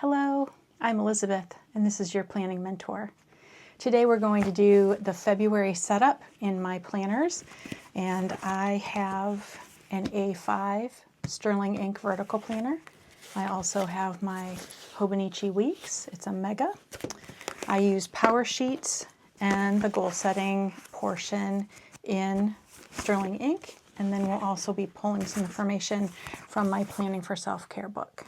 Hello, I'm Elizabeth, and this is your planning mentor. Today we're going to do the February setup in my planners, and I have an A5 sterling ink vertical planner. I also have my Hobonichi weeks. It's a mega. I use power sheets and the goal setting portion in sterling ink, and then we'll also be pulling some information from my Planning for Self-Care book.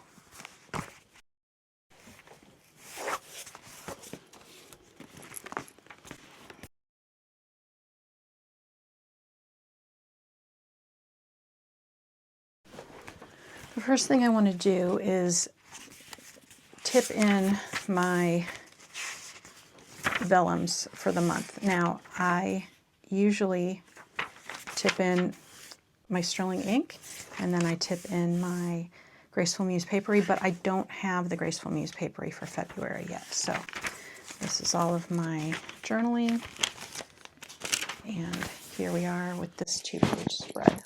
The first thing I want to do is tip in my vellums for the month. Now, I usually tip in my sterling ink, and then I tip in my Graceful Muse Papery, but I don't have the Graceful Muse Papery for February yet. So this is all of my journaling, and here we are with this 2-page spread.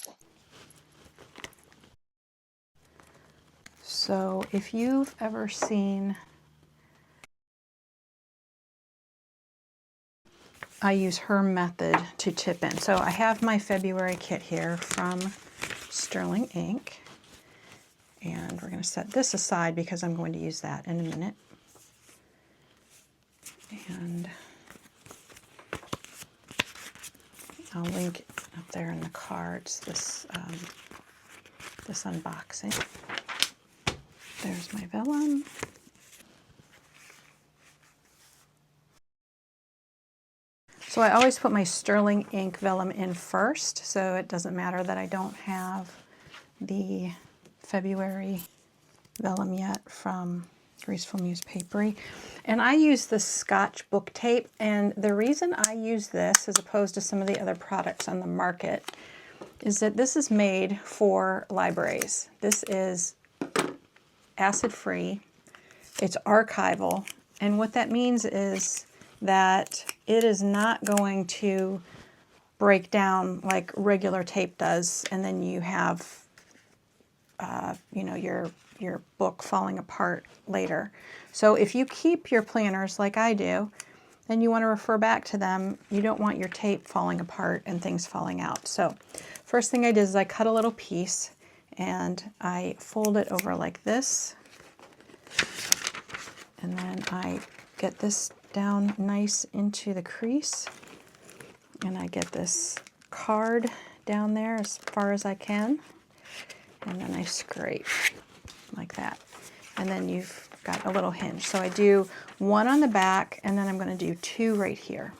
So if you've ever seen, I use her method to tip in. So I have my February kit here from Sterling Ink, and we're going to set this aside because I'm going to use that in a minute. And I'll link up there in the cards this this unboxing. There's my vellum. So I always put my sterling ink vellum in first, so it doesn't matter that I don't have the February vellum yet from Graceful Muse Papery. And I use the Scotch book tape, and the reason I use this as opposed to some of the other products on the market is that this is made for libraries. This is acid-free, it's archival, and what that means is that it is not going to break down like regular tape does, and then you have you know, your book falling apart later. So if you keep your planners like I do, then you want to refer back to them. You don't want your tape falling apart and things falling out. So first thing I did is I cut a little piece and I fold it over like this, and then I get this down nice into the crease, and I get this card down there as far as I can, and then I scrape like that, and then you've got a little hinge. So I do one on the back, and then I'm going to do 2 right here.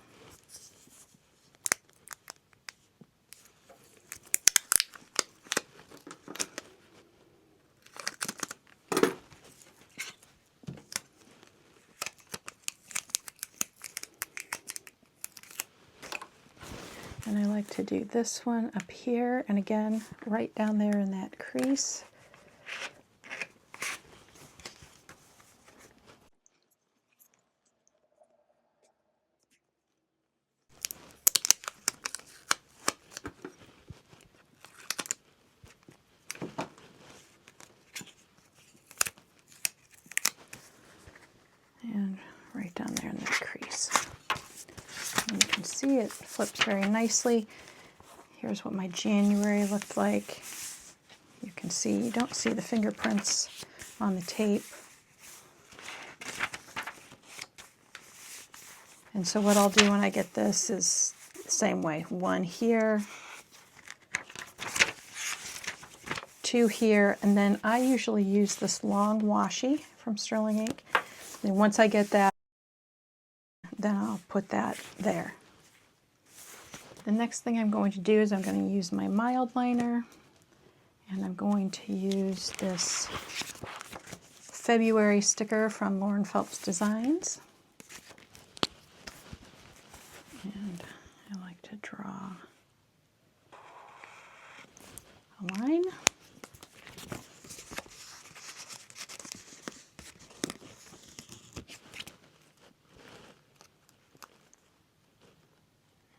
And I like to do this one up here, and again, right down there in that crease. And right down there in that crease. And you can see it flips very nicely. Here's what my January looked like. You can see, you don't see the fingerprints on the tape. And so what I'll do when I get this is the same way. 1 here, 2 here, and then I usually use this long washi from Sterling Ink. And once I get that, then I'll put that there. The next thing I'm going to do is I'm going to use my mild liner, and I'm going to use this February sticker from Lauren Phelps Designs. And I like to draw a line.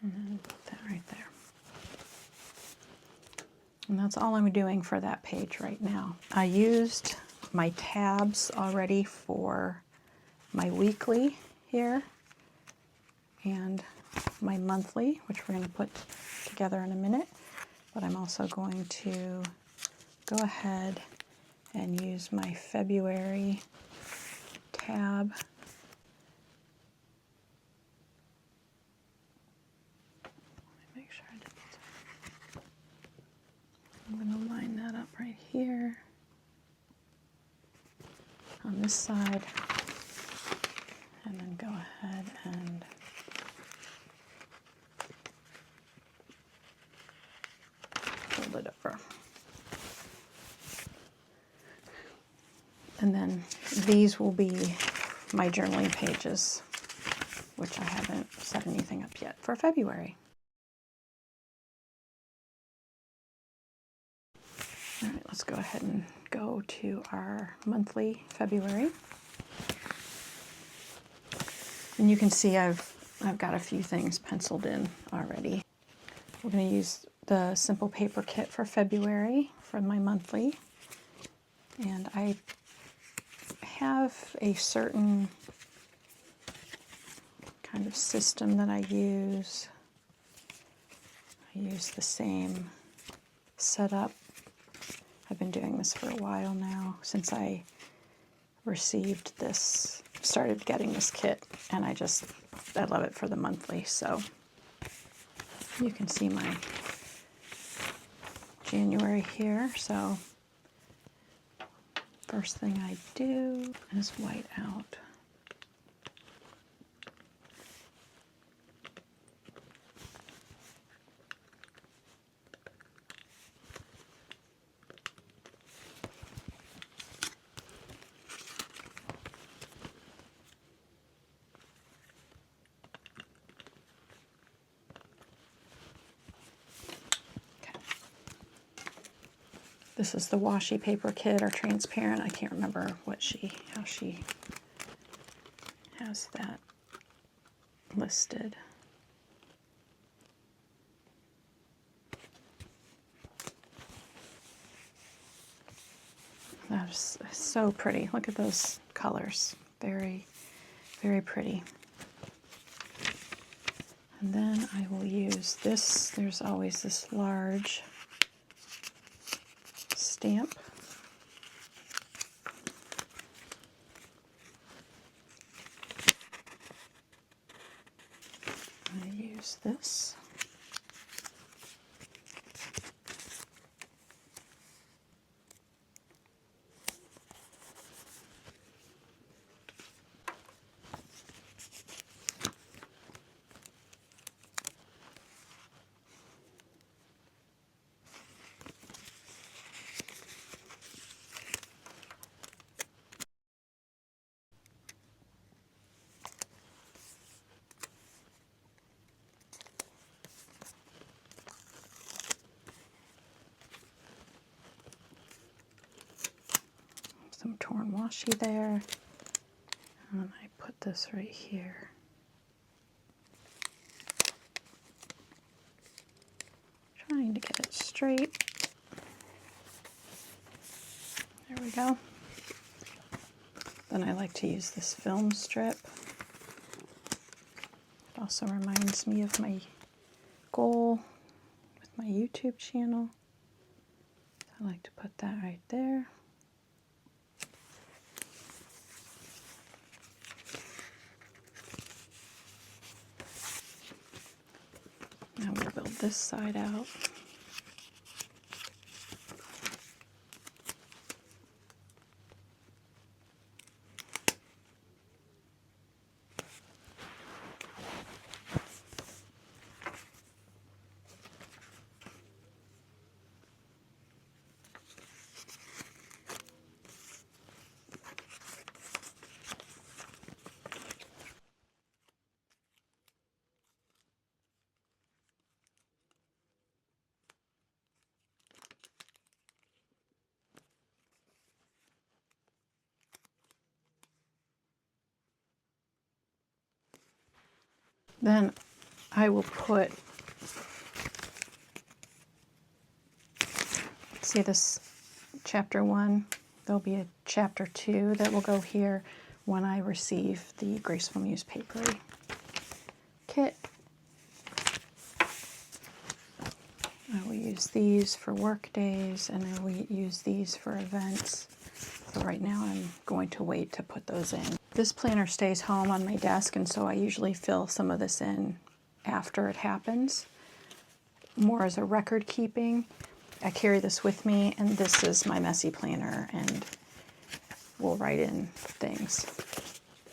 And then put that right there. And that's all I'm doing for that page right now. I used my tabs already for my weekly here and my monthly, which we're going to put together in a minute. But I'm also going to go ahead and use my February tab. Let me make sure I did this. I'm going to line that up right here on this side, and then go ahead and fold it over. And then these will be my journaling pages, which I haven't set anything up yet for February. All right, let's go ahead and go to our monthly February. And you can see I've got a few things penciled in already. We're going to use the Simple Paper Kit for February for my monthly. And I have a certain kind of system that I use. I use the same setup. I've been doing this for a while now, since I received this, started getting this kit, and I love it for the monthly. So you can see my January here. So first thing I do is white out. This is the washi paper kit, or transparent. I can't remember how she has that listed. That's so pretty. Look at those colors. Very, very pretty. And then I will use this. There's always this large stamp. I'm going to use this. Some torn washi there, and I put this right here. Trying to get it straight. There we go. Then I like to use this film strip. It also reminds me of my goal with my YouTube channel. So I like to put that right there. Now we'll build this side out. Then I will put, see this chapter 1 there'll be a chapter 2 that will go here when I receive the Graceful Muse Papery kit. I will use these for work days, and I will use these for events. But right now I'm going to wait to put those in. This planner stays home on my desk, and so I usually fill some of this in after it happens, more as a record keeping. I carry this with me, and this is my messy planner, and we'll write in things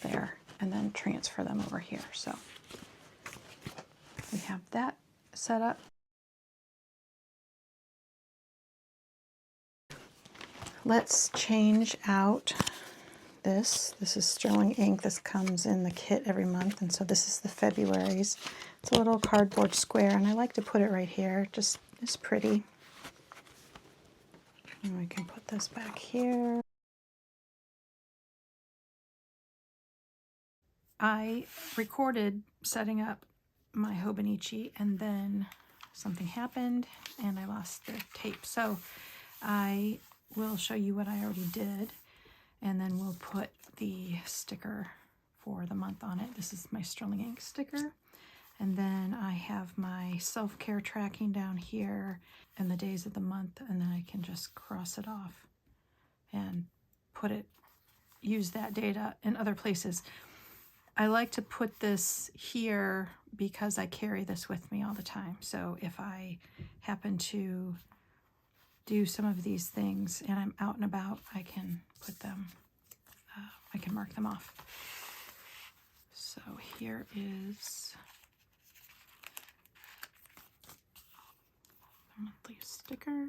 there and then transfer them over here. So we have that set up. Let's change out this. This is sterling ink. This comes in the kit every month, and so this is the February's. It's a little cardboard square, and I like to put it right here. Just it's pretty. And we can put this back here. I recorded setting up my Hobonichi, and then something happened and I lost the tape. So I will show you what I already did, and then we'll put the sticker for the month on it. This is my sterling ink sticker. And then I have my self-care tracking down here and the days of the month, and then I can just cross it off and put it, use that data in other places. I like to put this here because I carry this with me all the time. So if I happen to do some of these things and I'm out and about, I can put them, I can mark them off. So here is the monthly sticker.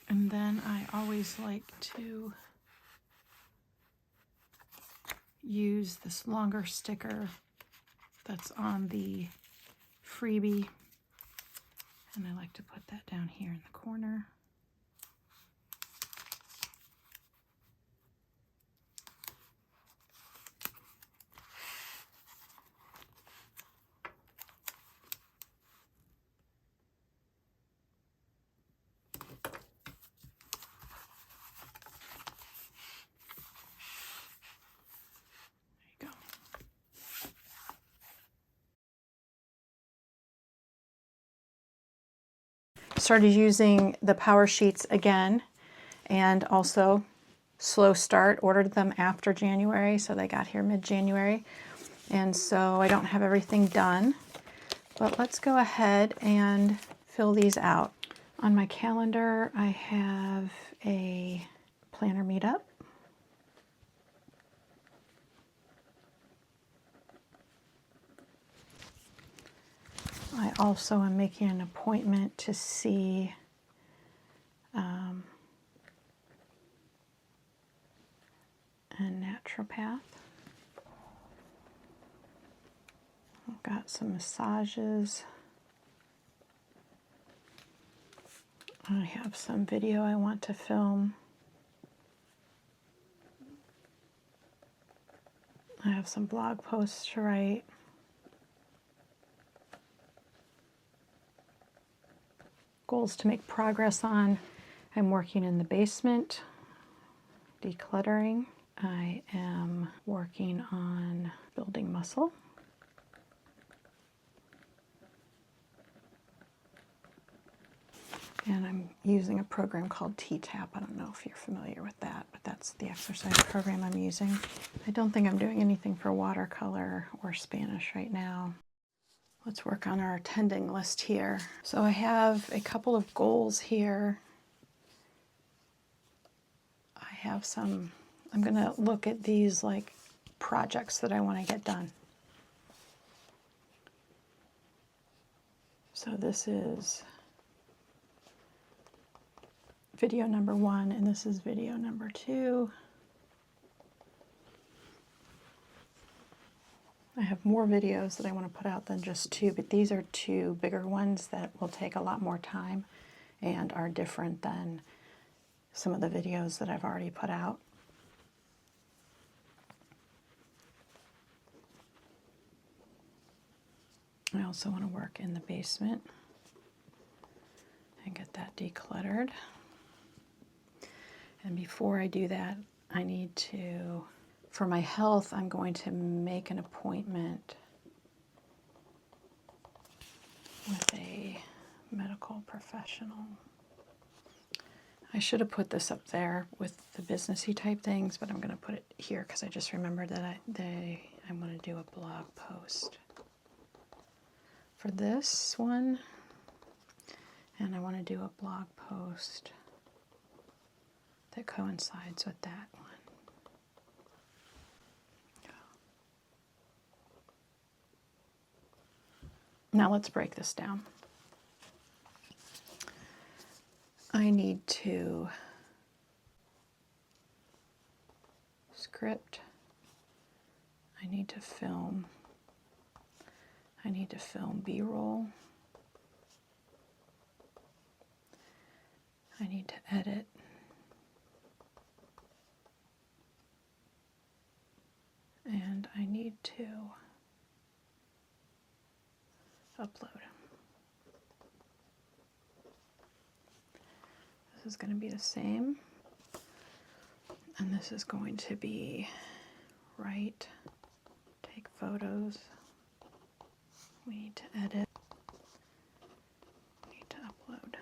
And then I always like to use this longer sticker that's on the freebie, and I like to put that down here in the corner. Started using the power sheets again, and also slow start. Ordered them after January, so they got here mid-January, and so I don't have everything done, but let's go ahead and fill these out. On my calendar I have a planner meetup. I also am making an appointment to see a naturopath. I've got some massages. I have some video I want to film. I have some blog posts to write. Goals to make progress on. I'm working in the basement, decluttering. I am working on building muscle. And I'm using a program called T-Tap. I don't know if you're familiar with that, but that's the exercise program I'm using. I don't think I'm doing anything for watercolor or Spanish right now. Let's work on our attending list here. So I have a couple of goals here. I have some, I'm gonna look at these like projects that I want to get done. So this is video number 1, and this is video number 2. I have more videos that I want to put out than just 2, but these are 2 bigger ones that will take a lot more time and are different than some of the videos that I've already put out. I also want to work in the basement and get that decluttered. And before I do that, I need to, for my health, I'm going to make an appointment with a medical professional. I should have put this up there with the businessy type things, but I'm going to put it here because I just remembered that I'm going to do a blog post for this one, and I want to do a blog post that coincides with that one. Now let's break this down. I need to script, I need to film B-roll, I need to edit, and I need to upload. This is going to be the same, and this is going to be write, take photos, we need to edit, we need to upload.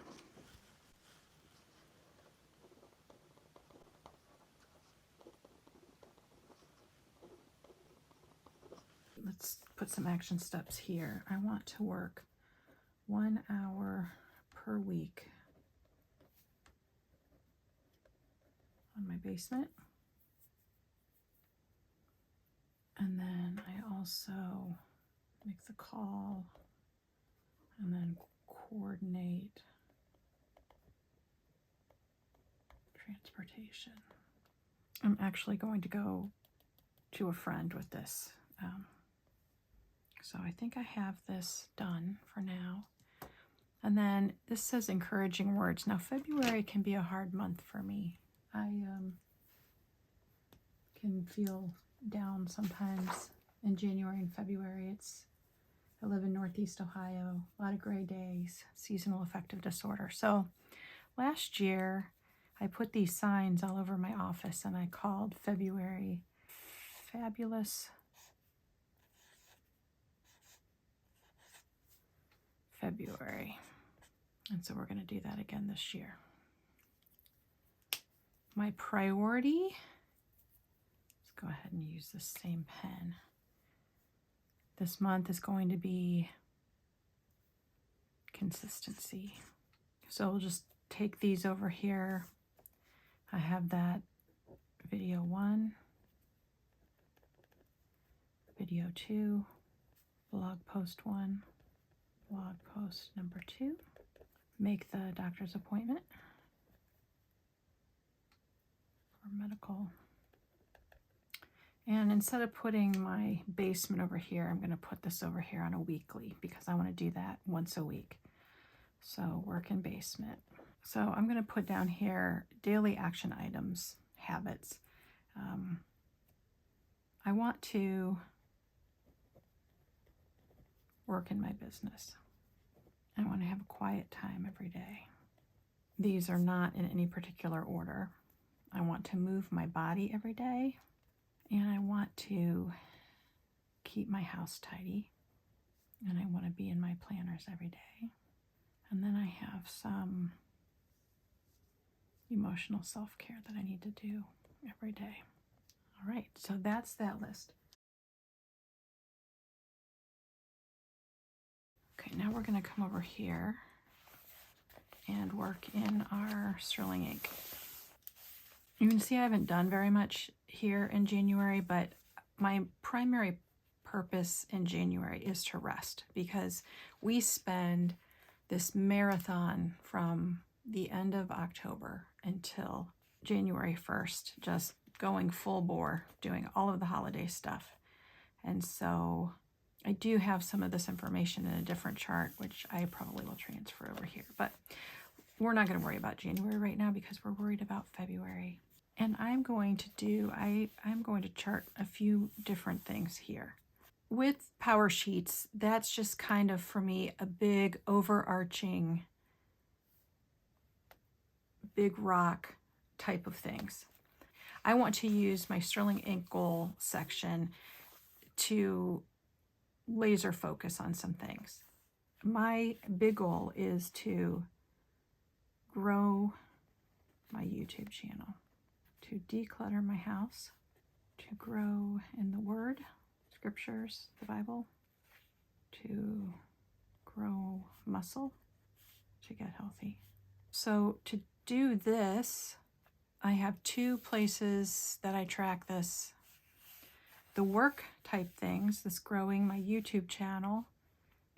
Let's put some action steps here. I want to work 1 hour per week on my basement. And then I also make the call and then coordinate transportation. I'm actually going to go to a friend with this. So I think I have this done for now. And then this says encouraging words. Now February can be a hard month for me. I can feel down sometimes in January and February. I live in Northeast Ohio, a lot of gray days, seasonal affective disorder. So last year I put these signs all over my office and I called February Fabulous February. And so we're going to do that again this year. My priority, let's go ahead and use the same pen. This month is going to be consistency. So we'll just take these over here. I have that video 1, video 2, blog post 1, blog post number 2, make the doctor's appointment for medical. And instead of putting my basement over here, I'm going to put this over here on a weekly because I want to do that once a week. So work in basement. So I'm going to put down here daily action items, habits. I want to work in my business. I want to have a quiet time every day. These are not in any particular order. I want to move my body every day. And I want to keep my house tidy. And I want to be in my planners every day. And then I have some emotional self-care that I need to do every day. All right, so that's that list. Okay, now we're going to come over here and work in our sterling ink. You can see I haven't done very much here in January, but my primary purpose in January is to rest because we spend this marathon from the end of October until January 1st, just going full bore, doing all of the holiday stuff. And so I do have some of this information in a different chart, which I probably will transfer over here. But we're not going to worry about January right now because we're worried about February. And I'm going to chart a few different things here. with power sheets, that's just kind of, for me, a big overarching, big rock type of things. I want to use my Sterling Ink goal section to laser focus on some things. My big goal is to grow my YouTube channel, to declutter my house, to grow in the Word, Scriptures, the Bible, to grow muscle, to get healthy. So to do this, I have 2 places that I track this. The work type things, this growing my YouTube channel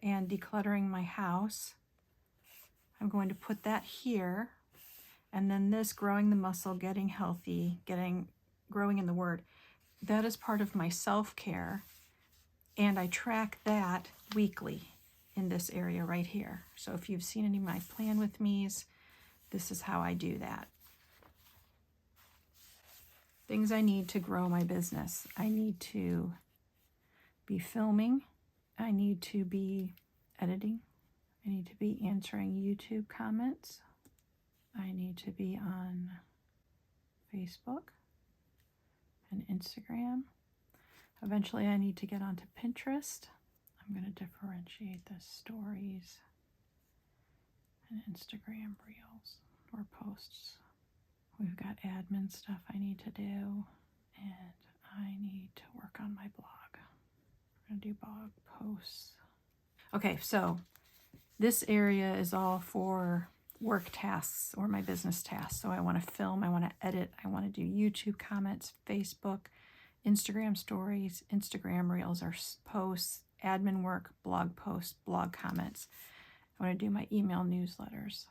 and decluttering my house, I'm going to put that here. And then this growing the muscle, getting healthy, growing in the Word, that is part of my self-care. And I track that weekly in this area right here. So if you've seen any of my plan with me's, this is how I do that. Things I need to grow my business. I need to be filming. I need to be editing. I need to be answering YouTube comments. I need to be on Facebook and Instagram. Eventually I need to get onto Pinterest. I'm going to differentiate the stories and Instagram reels or posts. We've got admin stuff I need to do, and I need to work on my blog. I'm going to do blog posts. Okay, so this area is all for work tasks or my business tasks. So I want to film, I want to edit, I want to do YouTube comments, Facebook, Instagram stories, Instagram reels or posts, admin work, blog posts, blog comments. I want to do my email newsletters.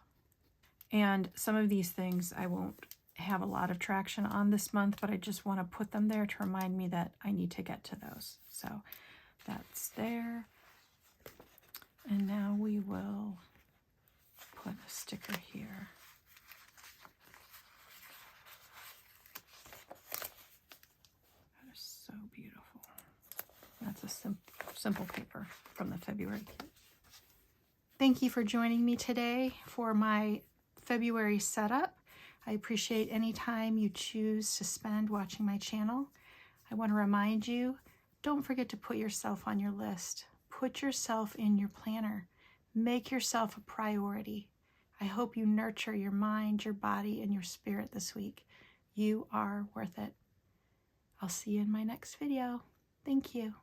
And some of these things I won't have a lot of traction on this month, but I just want to put them there to remind me that I need to get to those. So that's there. And now we will put a sticker here. That is so beautiful. That's a simple paper from the February kit. Thank you for joining me today for my February setup. I appreciate any time you choose to spend watching my channel. I want to remind you, don't forget to put yourself on your list. Put yourself in your planner. Make yourself a priority. I hope you nurture your mind, your body, and your spirit this week. You are worth it. I'll see you in my next video. Thank you.